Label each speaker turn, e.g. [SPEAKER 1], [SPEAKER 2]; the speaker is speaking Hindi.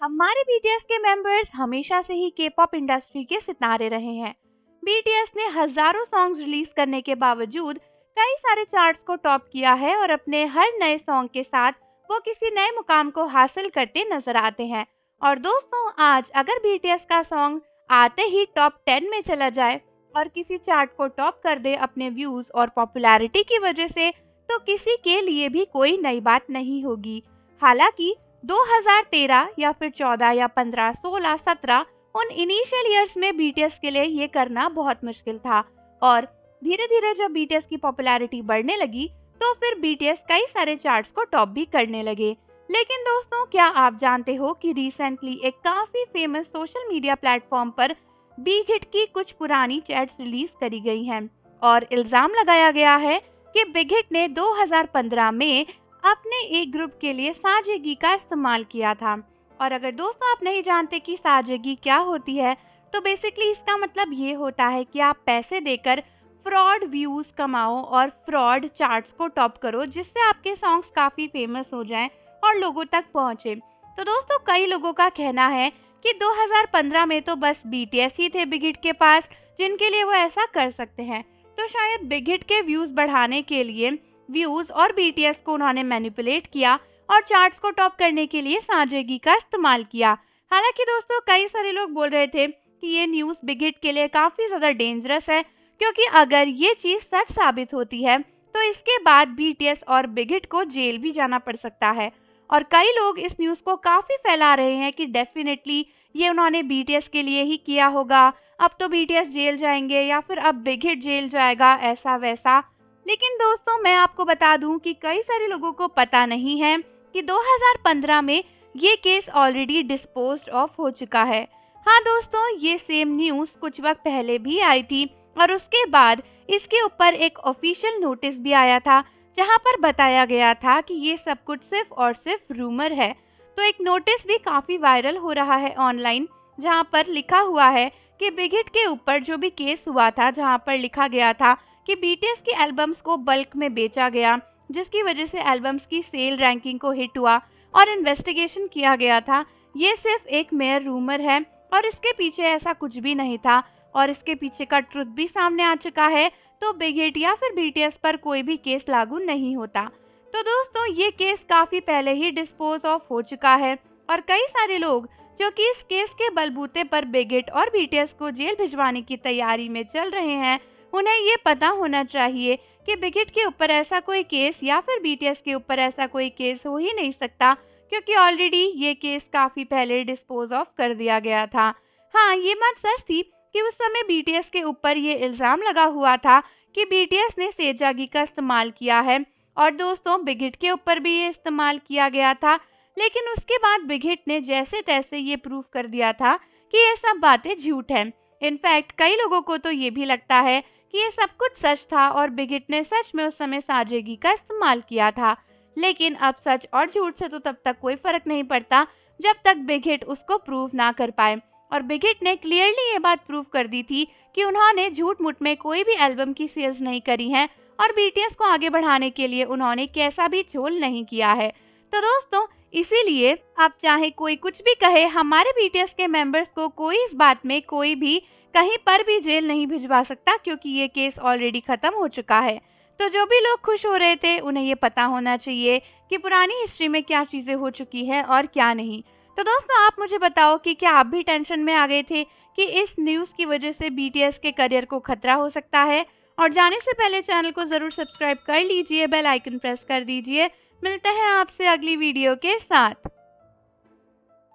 [SPEAKER 1] हमारे बीटीएस के मेंबर्स हमेशा से ही के पॉप इंडस्ट्री के सितारे रहे हैं। बीटीएस ने हजारों सॉन्ग्स रिलीज करने के बावजूद कई सारे चार्ट्स को टॉप किया है और अपने हर नए सॉन्ग के साथ वो किसी नए मुकाम को हासिल करते नजर आते हैं। और दोस्तों, आज अगर बीटीएस का सॉन्ग आते ही टॉप 10 में चला जाए और किसी चार्ट को टॉप कर दे अपने व्यूज और पॉपुलैरिटी की वजह से, तो किसी के लिए भी कोई नई बात नहीं होगी। हालांकि 2013 या फिर 14 या 15, 16, 17 उन इनिशियल ईयर्स में बीटीएस के लिए ये करना बहुत मुश्किल था। और धीरे धीरे जब बीटीएस की पॉपुलैरिटी बढ़ने लगी तो फिर बीटीएस कई सारे चार्ट्स को टॉप भी करने लगे। लेकिन दोस्तों, क्या आप जानते हो कि रिसेंटली एक काफी फेमस सोशल मीडिया प्लेटफॉर्म पर बिग हिट की कुछ पुरानी चैट्स रिलीज करी गई हैं और इल्जाम लगाया गया है कि बिग हिट ने 2015 में अपने एक ग्रुप के लिए साजेगी का इस्तेमाल किया था। और अगर दोस्तों आप नहीं जानते कि साजेगी क्या होती है, तो बेसिकली इसका मतलब ये होता है कि आप पैसे देकर फ्रॉड व्यूज कमाओ और फ्रॉड चार्ट्स को टॉप करो, जिससे आपके सॉन्ग्स काफी फेमस हो जाएं और लोगों तक पहुंचे। तो दोस्तों, कई लोगों का कहना है कि 2015 में तो बस बीटीएस ही थे बिग हिट के पास जिनके लिए वो ऐसा कर सकते हैं। तो शायद बिग हिट के व्यूज बढ़ाने के लिए व्यूज और बीटीएस को उन्होंने मैनिपुलेट किया और चार्ट्स को टॉप करने के लिए साजेगी का इस्तेमाल किया। हालांकि दोस्तों, कई सारे लोग बोल रहे थे कि ये न्यूज़ बिग हिट के लिए काफ़ी ज़्यादा डेंजरस है, क्योंकि अगर ये चीज़ सच साबित होती है तो इसके बाद बीटीएस और बिग हिट को जेल भी जाना पड़ सकता है। और कई लोग इस न्यूज़ को काफ़ी फैला रहे हैं कि डेफिनेटली ये उन्होंने बीटीएस के लिए ही किया होगा, अब तो बीटीएस जेल जाएंगे या फिर अब बिग हिट जेल जाएगा, ऐसा वैसा। लेकिन दोस्तों, मैं आपको बता दूं कि कई सारे लोगों को पता नहीं है कि 2015 में ये केस ऑलरेडी डिस्पोज्ड ऑफ हो चुका है। हाँ दोस्तों, ये सेम न्यूज़ कुछ वक्त पहले भी आई थी और उसके बाद इसके ऊपर एक ऑफिशियल नोटिस भी आया था, जहां पर बताया गया था कि ये सब कुछ सिर्फ और सिर्फ रूमर है। तो एक नोटिस भी काफ़ी वायरल हो रहा है ऑनलाइन, जहां पर लिखा हुआ है कि बिग हिट के ऊपर जो भी केस हुआ था, जहां पर लिखा गया था कि बीटीएस की एल्बम्स को बल्क में बेचा गया, जिसकी वजह से एल्बम्स की सेल रैंकिंग को हिट हुआ और इन्वेस्टिगेशन किया गया था, ये सिर्फ एक मेयर रूमर है और इसके पीछे ऐसा कुछ भी नहीं था और इसके पीछे का ट्रुथ भी सामने आ चुका है। तो बिग हिट या फिर बीटीएस पर कोई भी केस लागू नहीं होता। तो दोस्तों, ये केस काफ़ी पहले ही डिस्पोज ऑफ हो चुका है और कई सारे लोग जो कि इस केस के बलबूते पर बिग हिट और बीटीएस को जेल भिजवाने की तैयारी में चल रहे हैं, उन्हें ये पता होना चाहिए कि बिग हिट के ऊपर ऐसा कोई केस या फिर बीटीएस के ऊपर ऐसा कोई केस हो ही नहीं सकता, क्योंकि ऑलरेडी ये केस काफ़ी पहले डिस्पोज ऑफ कर दिया गया था। हाँ, ये बात सच थी कि उस समय बीटीएस के ऊपर ये इल्ज़ाम लगा हुआ था कि बीटीएस ने सेजागी का इस्तेमाल किया है और दोस्तों, बिग हिट के ऊपर भी ये इस्तेमाल किया गया था। लेकिन उसके बाद बिग हिट ने जैसे तैसे ये प्रूव कर दिया था कि ये सब बातें झूठ हैं। इनफैक्ट कई लोगों को तो ये भी लगता है कि ये सब कुछ सच था और बिग हिट ने सच में उस समय साजेगी का इस्तेमाल किया था। लेकिन अब सच और झूठ से तो तब तक कोई फर्क नहीं पड़ता जब तक बिग हिट उसको प्रूव ना कर पाए। और बिग हिट ने क्लियरली ये बात प्रूव कर दी थी कि उन्होंने झूठ मूठ में कोई भी एल्बम की सेल्स नहीं करी हैं और बीटीएस को आगे बढ़ाने के लिए उन्होंने कैसा भी झोल नहीं किया है। तो दोस्तों, इसीलिए आप चाहे कोई कुछ भी कहे, हमारे बीटीएस के मेंबर्स को कोई इस बात में कोई भी कहीं पर भी जेल नहीं भिजवा सकता, क्योंकि ये केस ऑलरेडी खत्म हो चुका है। तो जो भी लोग खुश हो रहे थे, उन्हें ये पता होना चाहिए कि पुरानी हिस्ट्री में क्या चीज़ें हो चुकी है और क्या नहीं। तो दोस्तों, आप मुझे बताओ कि क्या आप भी टेंशन में आ गए थे कि इस न्यूज़ की वजह से बीटीएस के करियर को खतरा हो सकता है? और जाने से पहले चैनल को ज़रूर सब्सक्राइब कर लीजिए, बेल आइकन प्रेस कर दीजिए। मिलते हैं आपसे अगली वीडियो के साथ।